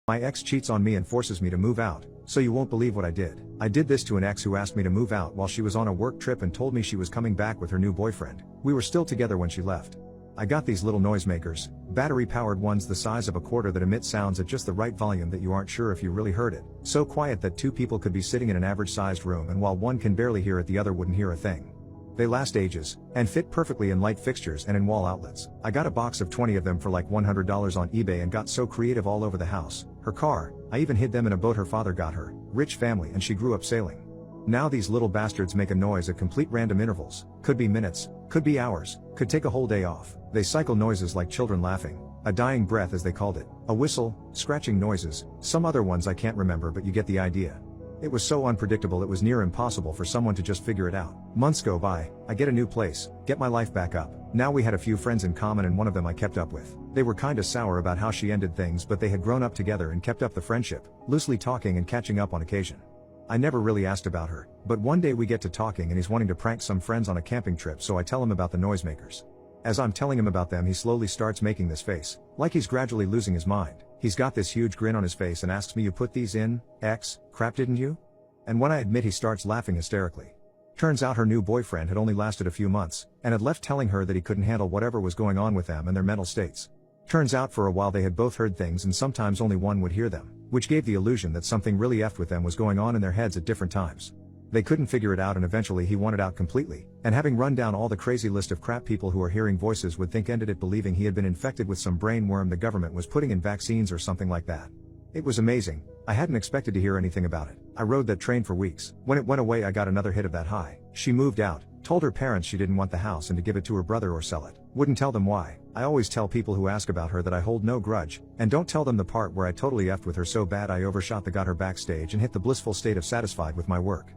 My ex cheats on me and forces me to move out, so you won't believe what I did. I did this to an ex who asked me to move out while she was on a work trip and told me she was coming back with her new boyfriend. We were still together when she left. I got these little noisemakers, battery-powered ones the size of a quarter that emit sounds at just the right volume that you aren't sure if you really heard it. So quiet that two people could be sitting in an average-sized room, and while one can barely hear it, the other wouldn't hear a thing. They last ages, and fit perfectly in light fixtures and in wall outlets. I got a box of 20 of them for like $100 on eBay and got so creative all over the house. Her car, I even hid them in a boat her father got her. Rich family, and she grew up sailing. Now these little bastards make a noise at complete random intervals. Could be minutes, could be hours, could take a whole day off. They cycle noises like children laughing, a dying breath as they called it, a whistle, scratching noises, some other ones I can't remember, but you get the idea. It was so unpredictable it was near impossible for someone to just figure it out. Months go by, I get a new place, get my life back up. Now we had a few friends in common and one of them I kept up with. They were kinda sour about how she ended things, but they had grown up together and kept up the friendship, loosely talking and catching up on occasion. I never really asked about her, but one day we get to talking and he's wanting to prank some friends on a camping trip, so I tell him about the noisemakers. As I'm telling him about them, he slowly starts making this face, like he's gradually losing his mind. He's got this huge grin on his face and asks me, "You put these in, X, crap didn't you?" And when I admit, he starts laughing hysterically. Turns out her new boyfriend had only lasted a few months, and had left telling her that he couldn't handle whatever was going on with them and their mental states. Turns out for a while they had both heard things and sometimes only one would hear them, which gave the illusion that something really effed with them was going on in their heads at different times. They couldn't figure it out and eventually he wanted out completely, and having run down all the crazy list of crap people who are hearing voices would think, ended it believing he had been infected with some brain worm the government was putting in vaccines or something like that. It was amazing. I hadn't expected to hear anything about it. I rode that train for weeks. When it went away I got another hit of that high. She moved out, told her parents she didn't want the house and to give it to her brother or sell it. Wouldn't tell them why. I always tell people who ask about her that I hold no grudge, and don't tell them the part where I totally effed with her so bad I overshot the got her backstage and hit the blissful state of satisfied with my work.